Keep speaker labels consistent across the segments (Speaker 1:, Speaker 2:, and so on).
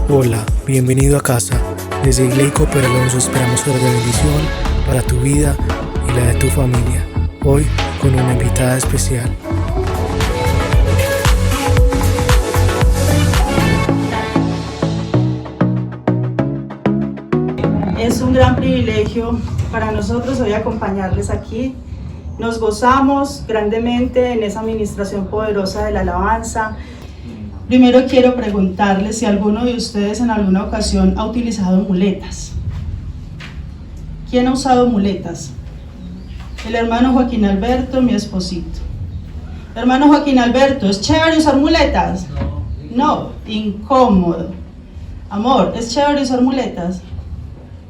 Speaker 1: Hola, bienvenido a casa. Desde Iglesia Cooper Alonso esperamos ser de bendición para tu vida y la de tu familia. Hoy con una invitada especial.
Speaker 2: Es un gran privilegio para nosotros hoy acompañarles aquí. Nos gozamos grandemente en esa administración poderosa de la alabanza. Primero quiero preguntarles si alguno de ustedes en alguna ocasión ha utilizado muletas. ¿Quién ha usado muletas? El hermano Joaquín Alberto, mi esposito. Hermano Joaquín Alberto, ¿es chévere usar muletas? No, incómodo. Amor, ¿es chévere usar muletas?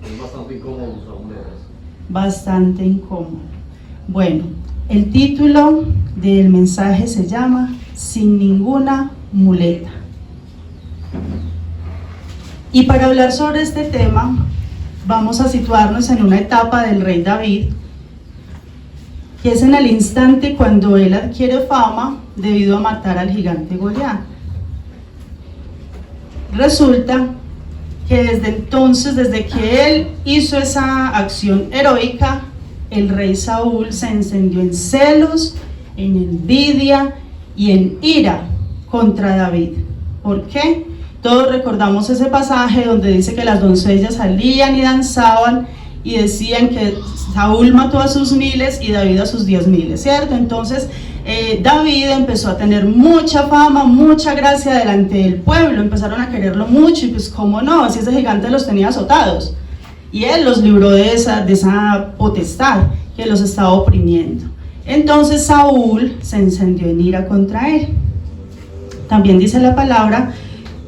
Speaker 3: Es bastante incómodo usar muletas.
Speaker 2: Bastante incómodo. Bueno, el título del mensaje se llama Sin ninguna muleta. Y para hablar sobre este tema, vamos a situarnos en una etapa del rey David, que es en el instante cuando él adquiere fama debido a matar al gigante Goliat. Resulta que desde entonces, desde que él hizo esa acción heroica, el rey Saúl se encendió en celos, en envidia y en ira contra David. ¿Por qué? Todos recordamos ese pasaje donde dice que las doncellas salían y danzaban y decían que Saúl mató a sus miles y David a sus 10,000, ¿cierto? Entonces David empezó a tener mucha fama, mucha gracia delante del pueblo, empezaron a quererlo mucho y pues cómo no, si ese gigante los tenía azotados y él los libró de esa potestad que los estaba oprimiendo. Entonces Saúl se encendió en ira contra él. También dice la palabra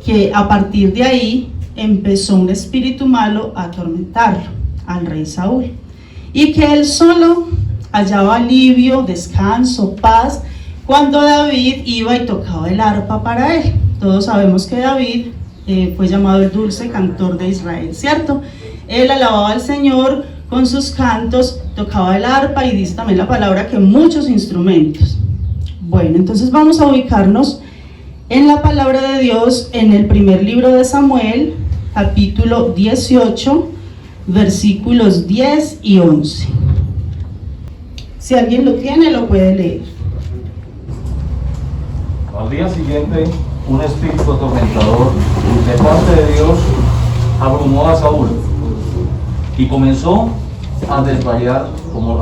Speaker 2: que a partir de ahí empezó un espíritu malo a atormentarlo, al rey Saúl, y que él solo hallaba alivio, descanso, paz, cuando David iba y tocaba el arpa para él. Todos sabemos que David fue llamado el dulce cantor de Israel, ¿cierto? Él alababa al Señor con sus cantos, tocaba el arpa y dice también la palabra que muchos instrumentos. Bueno, entonces vamos a ubicarnos en la palabra de Dios en el primer libro de Samuel, capítulo 18, versículos 10 y 11. Si alguien lo tiene, lo puede leer.
Speaker 3: Al día siguiente, un espíritu atormentador de parte de Dios abrumó a Saúl y comenzó a desvariar como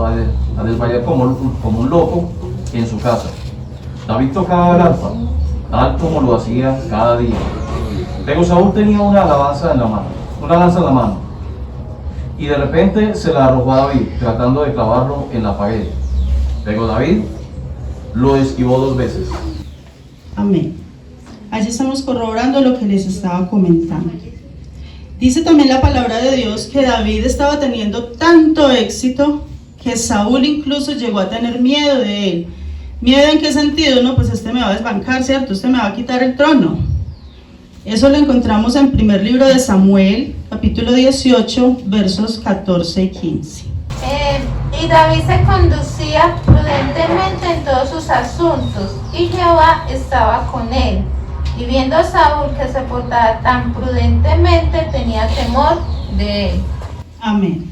Speaker 3: un loco en su casa. David tocaba el arpa, tal como lo hacía cada día. Pero Saúl tenía una lanza en la mano, y de repente se la arrojó a David, tratando de clavarlo en la pared. Pero David lo esquivó 2 veces.
Speaker 2: Amén. Allí estamos corroborando lo que les estaba comentando. Dice también la palabra de Dios que David estaba teniendo tanto éxito que Saúl incluso llegó a tener miedo de él. ¿Miedo en qué sentido? No, pues este me va a desbancar, ¿cierto? Este me va a quitar el trono. Eso lo encontramos en primer libro de Samuel, capítulo 18, versos 14 y 15.
Speaker 4: Y David se conducía prudentemente en todos sus asuntos, y Jehová estaba con él. Y viendo a Saúl que se portaba tan prudentemente, tenía temor de él.
Speaker 2: Amén.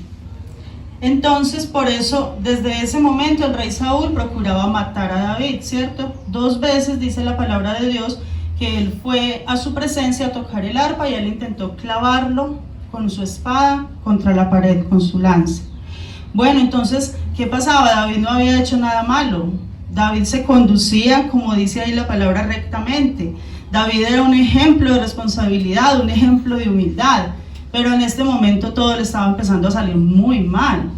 Speaker 2: Entonces, por eso, desde ese momento el rey Saúl procuraba matar a David, ¿cierto? 2 veces dice la palabra de Dios que él fue a su presencia a tocar el arpa y él intentó clavarlo con su espada contra la pared, con su lanza. Bueno, entonces, ¿qué pasaba? David no había hecho nada malo. David se conducía, como dice ahí la palabra, rectamente. David era un ejemplo de responsabilidad, un ejemplo de humildad. Pero en este momento todo le estaba empezando a salir muy mal.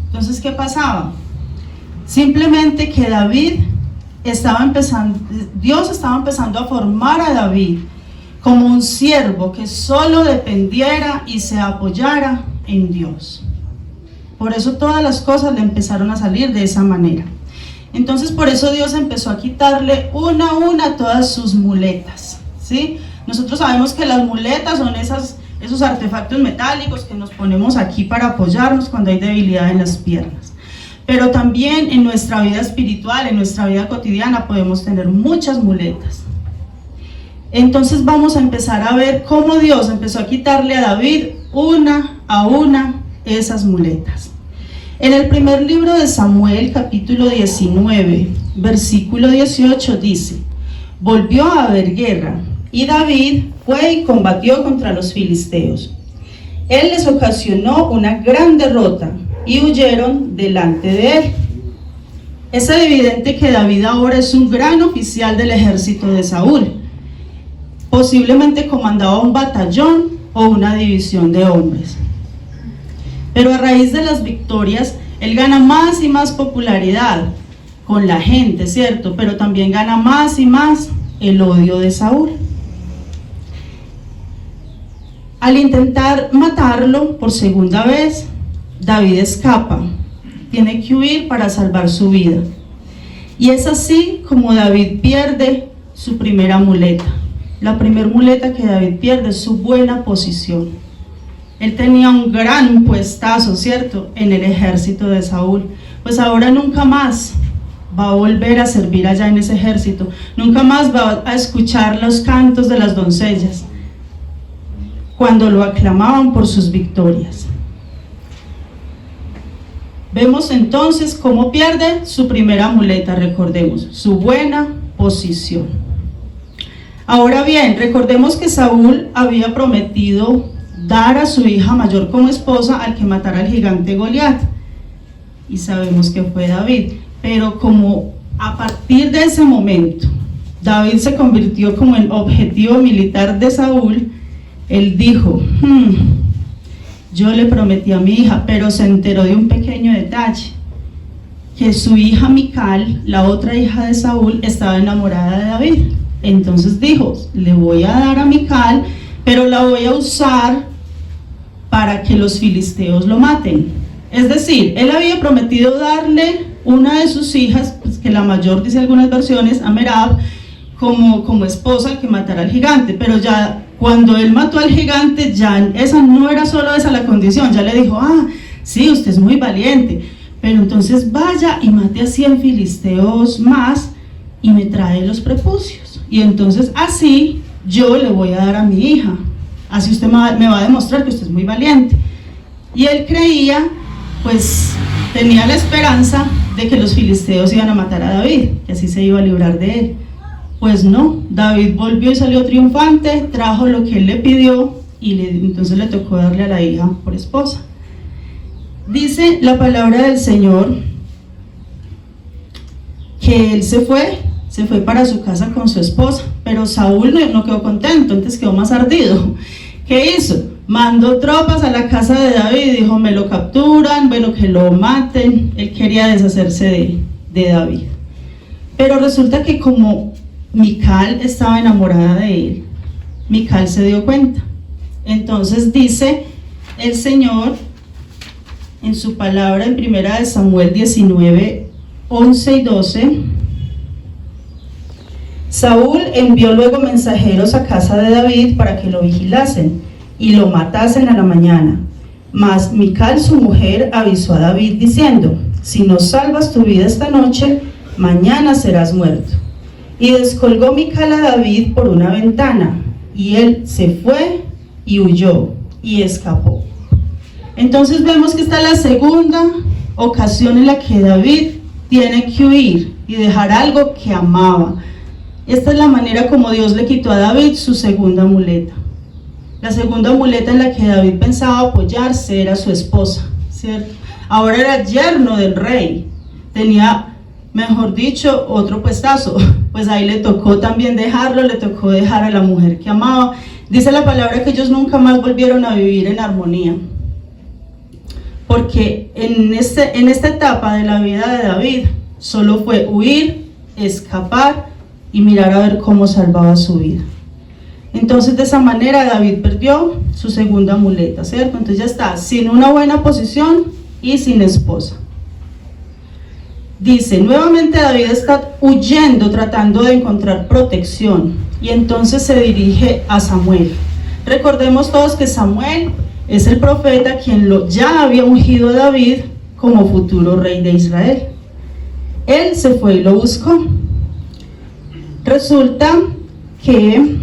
Speaker 2: Entonces, ¿qué pasaba? Simplemente que Dios estaba empezando a formar a David como un siervo que solo dependiera y se apoyara en Dios. Por eso todas las cosas le empezaron a salir de esa manera. Entonces, por eso Dios empezó a quitarle una a una todas sus muletas, ¿sí? Nosotros sabemos que las muletas son esos artefactos metálicos que nos ponemos aquí para apoyarnos cuando hay debilidad en las piernas. Pero también en nuestra vida espiritual, en nuestra vida cotidiana podemos tener muchas muletas. Entonces vamos a empezar a ver cómo Dios empezó a quitarle a David una a una esas muletas. En el primer libro de Samuel, capítulo 19, versículo 18 dice: volvió a haber guerra, y David fue y combatió contra los filisteos. Él les ocasionó una gran derrota y huyeron delante de él. Es evidente que David ahora es un gran oficial del ejército de Saúl. Posiblemente comandaba un batallón o una división de hombres. Pero a raíz de las victorias, él gana más y más popularidad con la gente, ¿cierto? Pero también gana más y más el odio de Saúl. Al intentar matarlo por segunda vez, David escapa. Tiene que huir para salvar su vida. Y es así como David pierde su primera muleta. La primera muleta que David pierde es su buena posición. Él tenía un gran puestazo, ¿cierto?, en el ejército de Saúl. Pues ahora nunca más va a volver a servir allá en ese ejército. Nunca más va a escuchar los cantos de las doncellas cuando lo aclamaban por sus victorias. Vemos entonces cómo pierde su primera muleta, recordemos, su buena posición. Ahora bien, recordemos que Saúl había prometido dar a su hija mayor como esposa al que matara al gigante Goliat. Y sabemos que fue David. Pero como a partir de ese momento David se convirtió como en objetivo militar de Saúl, él dijo: yo le prometí a mi hija, pero se enteró de un pequeño detalle, que su hija Mical, la otra hija de Saúl, estaba enamorada de David. Entonces dijo: le voy a dar a Mical, pero la voy a usar para que los filisteos lo maten. Es decir, él había prometido darle una de sus hijas, pues que la mayor, dice algunas versiones, a Merab, como esposa al que matara al gigante, pero ya cuando él mató al gigante, ya esa no era solo esa la condición, ya le dijo: sí, usted es muy valiente, pero entonces vaya y mate a 100 filisteos más y me trae los prepucios, y entonces así yo le voy a dar a mi hija, así usted me va a demostrar que usted es muy valiente. Y él creía, pues tenía la esperanza de que los filisteos iban a matar a David, que así se iba a librar de él. Pues no, David volvió y salió triunfante, trajo lo que él le pidió y entonces le tocó darle a la hija por esposa. Dice la palabra del Señor que él se fue para su casa con su esposa, pero Saúl no quedó contento, entonces quedó más ardido. ¿Qué hizo? Mandó tropas a la casa de David y dijo: me lo capturan, bueno, que lo maten. Él quería deshacerse de David. Pero resulta que como Mical estaba enamorada de él, Mical se dio cuenta. Entonces dice el Señor en su palabra en primera de Samuel 19, 11 y 12: Saúl envió luego mensajeros a casa de David para que lo vigilasen y lo matasen a la mañana. Mas Mical, su mujer, avisó a David diciendo: si no salvas tu vida esta noche, mañana serás muerto. Y descolgó Mical a David por una ventana, y él se fue y huyó y escapó. Entonces vemos que esta es la segunda ocasión en la que David tiene que huir y dejar algo que amaba. Esta es la manera como Dios le quitó a David su segunda muleta. La segunda muleta en la que David pensaba apoyarse era su esposa, ¿cierto? Ahora era yerno del rey, tenía, mejor dicho, otro puestazo. Pues ahí le tocó también dejarlo, le tocó dejar a la mujer que amaba. Dice la palabra que ellos nunca más volvieron a vivir en armonía, porque en esta etapa de la vida de David solo fue huir, escapar y mirar a ver cómo salvaba su vida. Entonces de esa manera David perdió su segunda muleta, ¿cierto? Entonces ya está, sin una buena posición y sin esposa. Dice, nuevamente David está huyendo, tratando de encontrar protección, y entonces se dirige a Samuel. Recordemos todos que Samuel es el profeta quien ya había ungido a David como futuro rey de Israel. Él se fue y lo buscó. Resulta que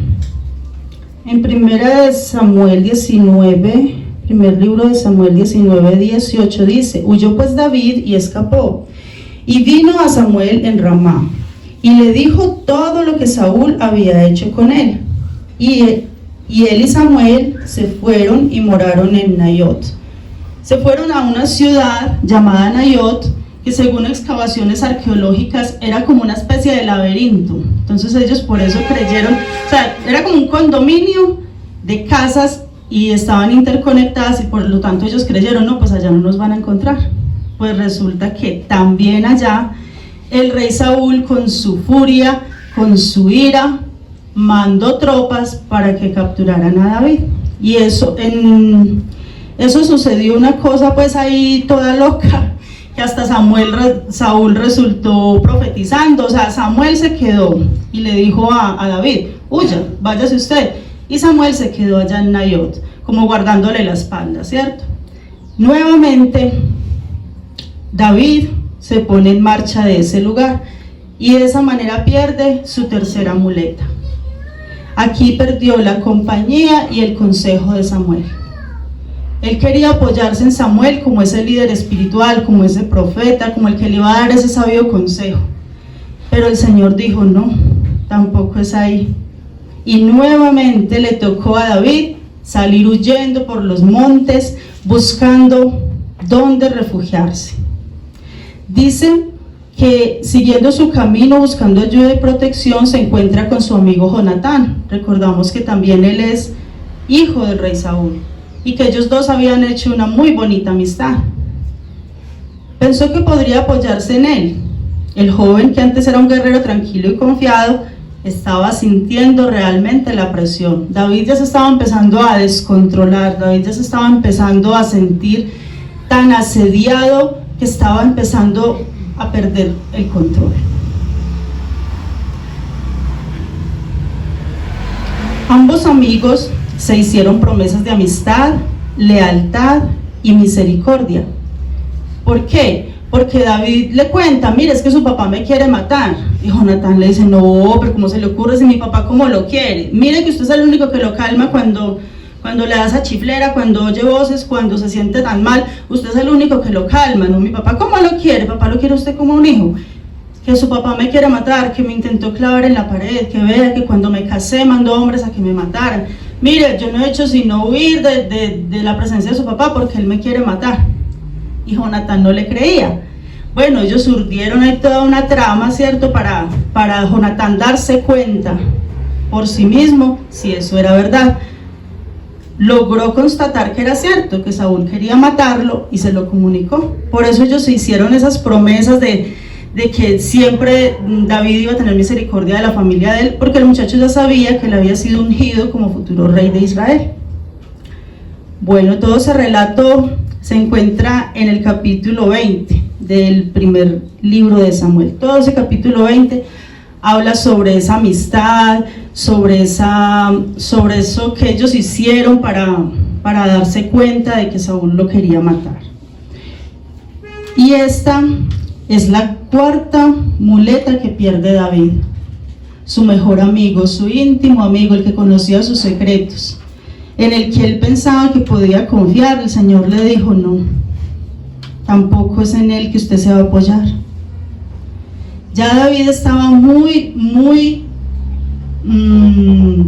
Speaker 2: En primera de Samuel 19, primer libro de Samuel 19, 18 dice: huyó pues David y escapó, y vino a Samuel en Ramá, y le dijo todo lo que Saúl había hecho con él. Y él y Samuel se fueron y moraron en Nayot. Se fueron a una ciudad llamada Nayot, que según excavaciones arqueológicas era como una especie de laberinto. Entonces ellos por eso creyeron, o sea, era como un condominio de casas y estaban interconectadas, y por lo tanto ellos creyeron, no, pues allá no nos van a encontrar. Pues resulta que también allá el rey Saúl, con su furia, con su ira, mandó tropas para que capturaran a David. Y eso sucedió, una cosa pues ahí toda loca, que hasta Saúl resultó profetizando. O sea, Samuel se quedó y le dijo a David: huya, váyase usted. Y Samuel se quedó allá en Nayot, como guardándole la espalda, ¿cierto? Nuevamente, David se pone en marcha de ese lugar y de esa manera pierde su tercera muleta. Aquí perdió la compañía y el consejo de Samuel. Él quería apoyarse en Samuel como ese líder espiritual, como ese profeta, como el que le iba a dar ese sabio consejo. Pero el Señor dijo: no, tampoco es ahí. Y nuevamente le tocó a David salir huyendo por los montes, buscando dónde refugiarse. Dice que siguiendo su camino, buscando ayuda y protección, se encuentra con su amigo Jonatán. Recordamos que también él es hijo del rey Saúl, y que ellos dos habían hecho una muy bonita amistad. Pensó que podría apoyarse en él. El joven, que antes era un guerrero tranquilo y confiado, estaba sintiendo realmente la presión. David ya se estaba empezando a descontrolar, David ya se estaba empezando a sentir tan asediado que estaba empezando a perder el control. Ambos amigos se hicieron promesas de amistad, lealtad y misericordia. ¿Por qué? Porque David le cuenta: mire, es que su papá me quiere matar. Y Jonatán le dice: no, pero ¿cómo se le ocurre si mi papá cómo lo quiere? Mire que usted es el único que lo calma cuando le da esa chiflera, cuando oye voces, cuando se siente tan mal. Usted es el único que lo calma, ¿no? Mi papá ¿cómo lo quiere? Papá lo quiere usted como un hijo. Que su papá me quiere matar, que me intentó clavar en la pared, que vea que cuando me casé mandó hombres a que me mataran. Mire, yo no he hecho sino huir de la presencia de su papá porque él me quiere matar. Y Jonatán no le creía. Bueno, ellos urdieron ahí toda una trama, ¿cierto? Para Jonatán darse cuenta por sí mismo si eso era verdad. Logró constatar que era cierto, que Saúl quería matarlo, y se lo comunicó. Por eso ellos se hicieron esas promesas de que siempre David iba a tener misericordia de la familia de él, porque el muchacho ya sabía que él había sido ungido como futuro rey de Israel. Bueno, todo ese relato se encuentra en el capítulo 20 del primer libro de Samuel. Todo ese capítulo 20 habla sobre esa amistad, sobre eso que ellos hicieron para darse cuenta de que Saúl lo quería matar. Y esta es la cuarta muleta que pierde David: su mejor amigo, su íntimo amigo, el que conocía sus secretos, en el que él pensaba que podía confiar. El Señor le dijo: no, tampoco es en él que usted se va a apoyar. Ya David estaba muy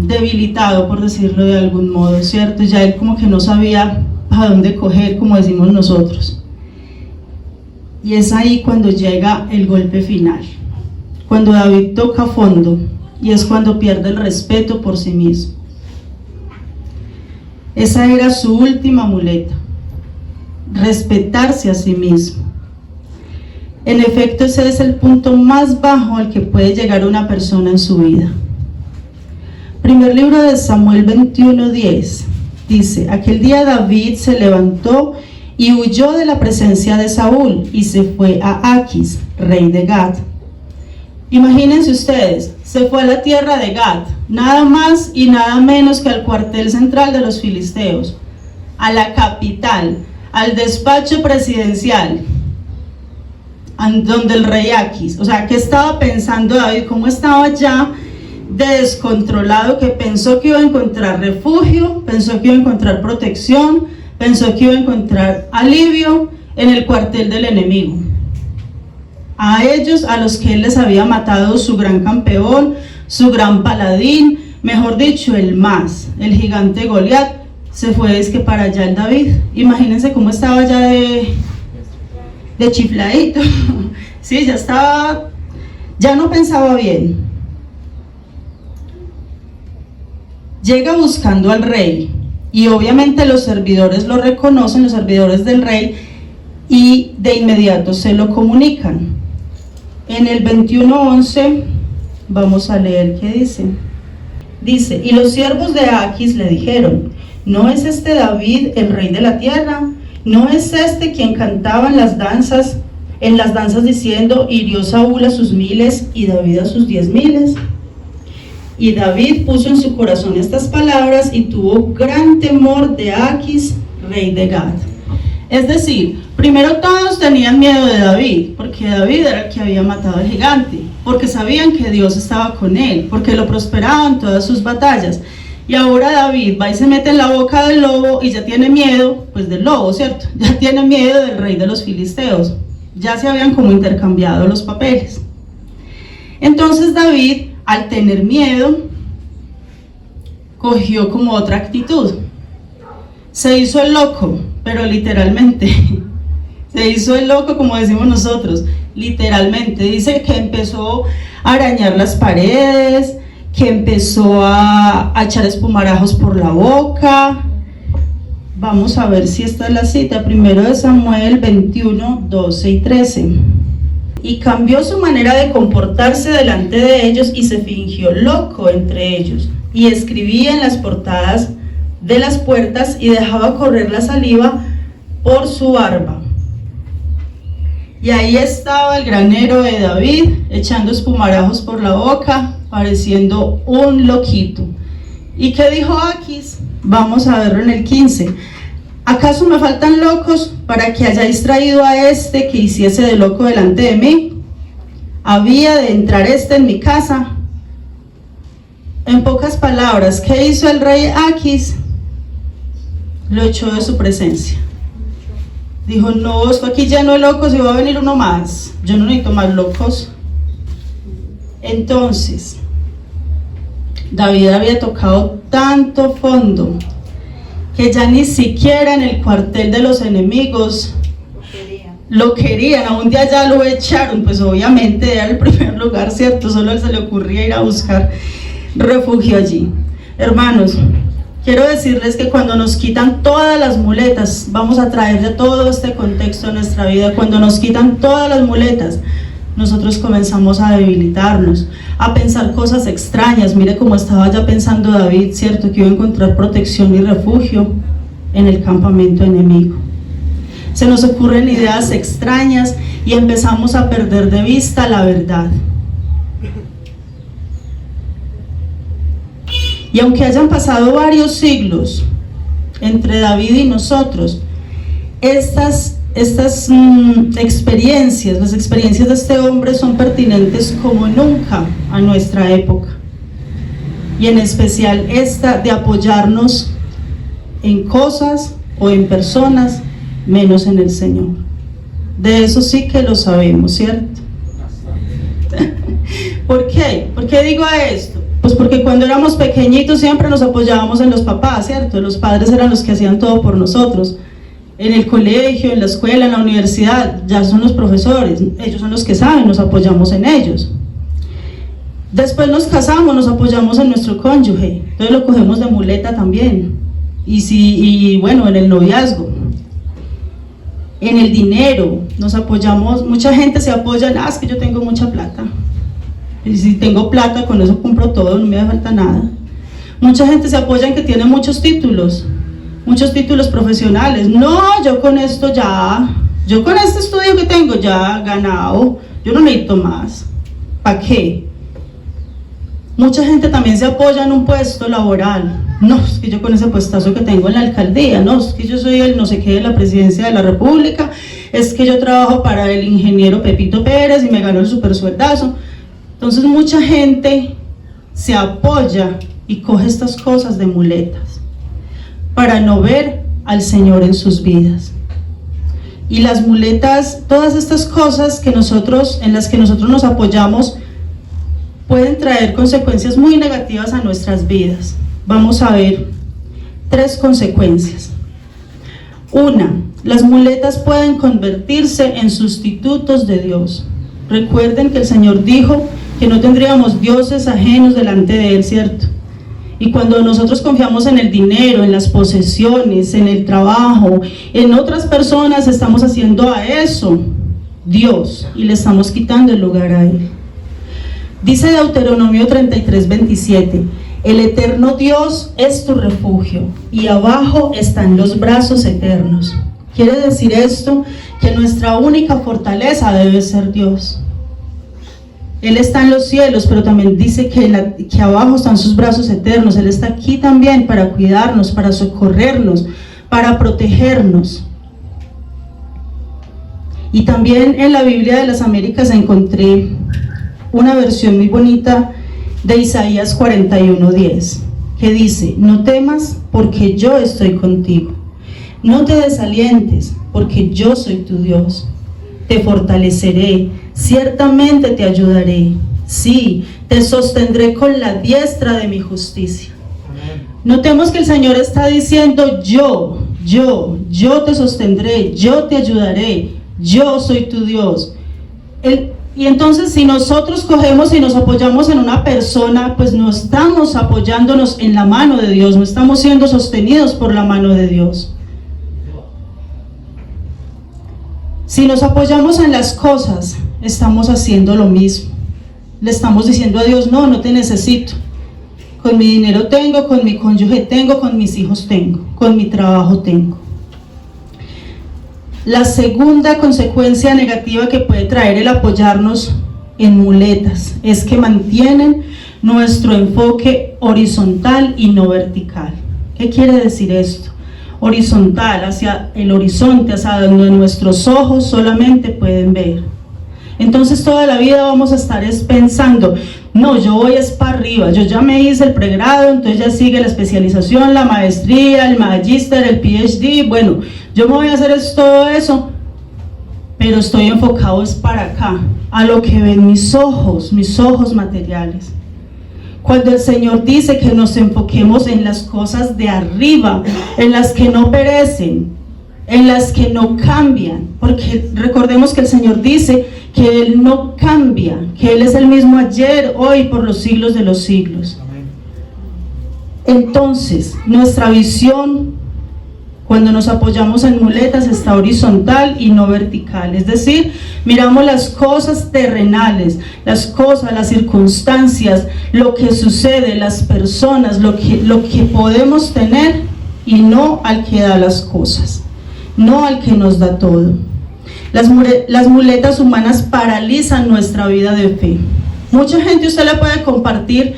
Speaker 2: debilitado, por decirlo de algún modo, ¿cierto? Ya él como que no sabía a dónde coger, como decimos nosotros. Y es ahí cuando llega el golpe final, cuando David toca fondo, y es cuando pierde el respeto por sí mismo. Esa era su última muleta: respetarse a sí mismo. En efecto, ese es el punto más bajo al que puede llegar una persona en su vida. Primer libro de Samuel 21:10 dice: aquel día David se levantó y huyó de la presencia de Saúl y se fue a Aquis, rey de Gat. Imagínense ustedes, se fue a la tierra de Gat, nada más y nada menos que al cuartel central de los filisteos, a la capital, al despacho presidencial, donde el rey Aquis. O sea, ¿qué estaba pensando David? ¿Cómo estaba ya descontrolado que pensó que iba a encontrar refugio, pensó que iba a encontrar protección, pensó que iba a encontrar alivio en el cuartel del enemigo. A ellos, a los que él les había matado su gran campeón, su gran paladín, mejor dicho, el gigante Goliat, se fue es que para allá el David. Imagínense cómo estaba ya de chifladito. Sí, ya no pensaba bien. Llega buscando al rey y obviamente los servidores lo reconocen, los servidores del rey, y de inmediato se lo comunican. En el 21:11 vamos a leer qué dice. Dice: y los siervos de Aquis le dijeron: ¿no es este David el rey de la tierra? ¿No es este quien cantaba en las danzas diciendo: hirió Saúl a sus 1000 y David a sus 10,000? Y David puso en su corazón estas palabras y tuvo gran temor de Aquis, rey de Gad. Es decir, primero todos tenían miedo de David, porque David era el que había matado al gigante, porque sabían que Dios estaba con él, porque lo prosperaba en todas sus batallas. Y ahora David va y se mete en la boca del lobo y ya tiene miedo, pues del lobo, ¿cierto? Ya tiene miedo del rey de los filisteos. Ya se habían como intercambiado los papeles. Entonces David, al tener miedo, cogió como otra actitud. Se hizo el loco, pero literalmente. Se hizo el loco, como decimos nosotros, literalmente. Dice que empezó a arañar las paredes, que empezó a echar espumarajos por la boca. Vamos a ver si esta es la cita. 1 Samuel 21, 12 y 13. Y cambió su manera de comportarse delante de ellos y se fingió loco entre ellos. Y escribía en las portadas de las puertas y dejaba correr la saliva por su barba. Y ahí estaba el gran héroe David, echando espumarajos por la boca, pareciendo un loquito. ¿Y qué dijo Aquis? Vamos a verlo en el 15. ¿Acaso me faltan locos para que hayáis traído a este que hiciese de loco delante de mí? ¿Había de entrar este en mi casa? En pocas palabras, ¿qué hizo el rey Aquis? Lo echó de su presencia. Dijo: no, esto aquí lleno de locos y va a venir uno más. Yo no necesito más locos. Entonces, David había tocado tanto fondo que ya ni siquiera en el cuartel de los enemigos lo querían. A un día ya lo echaron, pues obviamente era el primer lugar, ¿cierto? Solo se le ocurría ir a buscar refugio allí. Hermanos, quiero decirles que cuando nos quitan todas las muletas, vamos a traer de todo este contexto a nuestra vida. Cuando nos quitan todas las muletas, nosotros comenzamos a debilitarnos, a pensar cosas extrañas. Mire cómo estaba ya pensando David, ¿cierto? Que iba a encontrar protección y refugio en el campamento enemigo. Se nos ocurren ideas extrañas y empezamos a perder de vista la verdad. Y aunque hayan pasado varios siglos entre David y nosotros, estas experiencias, las experiencias de este hombre son pertinentes como nunca a nuestra época. Y en especial esta de apoyarnos en cosas o en personas, menos en el Señor. De eso sí que lo sabemos, ¿cierto? ¿Por qué? ¿Por qué digo esto? Pues porque cuando éramos pequeñitos siempre nos apoyábamos en los papás, ¿cierto? Los padres eran los que hacían todo por nosotros. En el colegio, en la escuela, en la universidad, ya son los profesores, ellos son los que saben, nos apoyamos en ellos. Después nos casamos, nos apoyamos en nuestro cónyuge, entonces lo cogemos de muleta también. Y bueno, en el noviazgo, en el dinero, nos apoyamos. Mucha gente se apoya en: es que yo tengo mucha plata, y si tengo plata, con eso compro todo, no me hace falta nada. Mucha gente se apoya en que tiene muchos títulos profesionales. No, yo con esto yo con este estudio que tengo ya ganado, yo no necesito más. ¿Para qué? Mucha gente también se apoya en un puesto laboral. No, es que yo con ese puestazo que tengo en la alcaldía, no, es que yo soy el no sé qué de la presidencia de la república, es que yo trabajo para el ingeniero Pepito Pérez y me gano el super sueldazo. Entonces mucha gente se apoya y coge estas cosas de muletas para no ver al Señor en sus vidas. Y las muletas, todas estas cosas en las que nosotros nos apoyamos, pueden traer consecuencias muy negativas a nuestras vidas. Vamos a ver 3 consecuencias. Una, las muletas pueden convertirse en sustitutos de Dios. Recuerden que el Señor dijo que no tendríamos dioses ajenos delante de Él, ¿cierto? Y cuando nosotros confiamos en el dinero, en las posesiones, en el trabajo, en otras personas, estamos haciendo a eso Dios y le estamos quitando el lugar a Él. Dice Deuteronomio 33:27, el eterno Dios es tu refugio y abajo están los brazos eternos. Quiere decir esto que nuestra única fortaleza debe ser Dios. Él está en los cielos, pero también dice que abajo están sus brazos eternos. Él está aquí también para cuidarnos, para socorrernos, para protegernos. Y también en la Biblia de las Américas encontré una versión muy bonita de Isaías 41:10, que dice, no temas porque yo estoy contigo. No te desalientes, porque yo soy tu Dios. Te fortaleceré, ciertamente te ayudaré. Sí, te sostendré con la diestra de mi justicia. Notemos que el Señor está diciendo, yo te sostendré, yo te ayudaré, yo soy tu Dios. Y entonces si nosotros cogemos y nos apoyamos en una persona, pues no estamos apoyándonos en la mano de Dios, no estamos siendo sostenidos por la mano de Dios. Si nos apoyamos en las cosas, estamos haciendo lo mismo. Le estamos diciendo a Dios, no te necesito. Con mi dinero tengo, con mi cónyuge tengo, con mis hijos tengo, con mi trabajo tengo. La segunda consecuencia negativa que puede traer el apoyarnos en muletas es que mantienen nuestro enfoque horizontal y no vertical. ¿Qué quiere decir esto? Horizontal, hacia el horizonte, hacia donde nuestros ojos solamente pueden ver. Entonces toda la vida vamos a estar pensando, no, yo voy es para arriba, yo ya me hice el pregrado, entonces ya sigue la especialización, la maestría, el magíster, el PhD, bueno, yo me voy a hacer todo eso, pero estoy enfocado es para acá, a lo que ven mis ojos materiales. Cuando el Señor dice que nos enfoquemos en las cosas de arriba, en las que no perecen, en las que no cambian, porque recordemos que el Señor dice que Él no cambia, que Él es el mismo ayer, hoy, por los siglos de los siglos. Entonces, nuestra visión, cuando nos apoyamos en muletas, está horizontal y no vertical, es decir, miramos las cosas terrenales, las cosas, las circunstancias, lo que sucede, las personas, lo que podemos tener, y no al que da las cosas, no al que nos da todo. Las muletas humanas paralizan nuestra vida de fe. Mucha gente usted le puede compartir,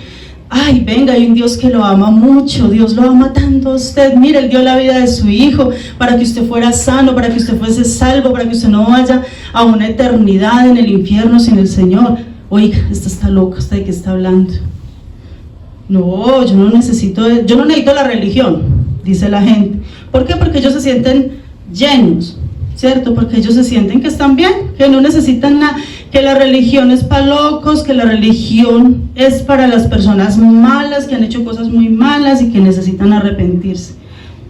Speaker 2: ay, venga, hay un Dios que lo ama mucho, Dios lo ama tanto a usted, mire, Él dio la vida de su hijo para que usted fuera sano, para que usted fuese salvo, para que usted no vaya a una eternidad en el infierno sin el Señor. Oiga, esta está loca, ¿usted de qué está hablando? No, yo no necesito la religión, dice la gente. ¿Por qué? Porque ellos se sienten llenos, ¿cierto? Porque ellos se sienten que están bien, que no necesitan nada, que la religión es para locos, que la religión es para las personas malas, que han hecho cosas muy malas y que necesitan arrepentirse.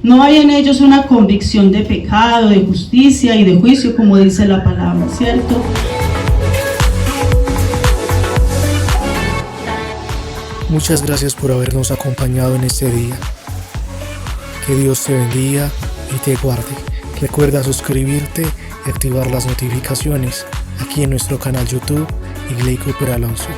Speaker 2: No hay en ellos una convicción de pecado, de justicia y de juicio, como dice la palabra, ¿cierto?
Speaker 1: Muchas gracias por habernos acompañado en este día. Que Dios te bendiga y te guarde. Recuerda suscribirte y activar las notificaciones aquí en nuestro canal YouTube Igley Cooper Alonso.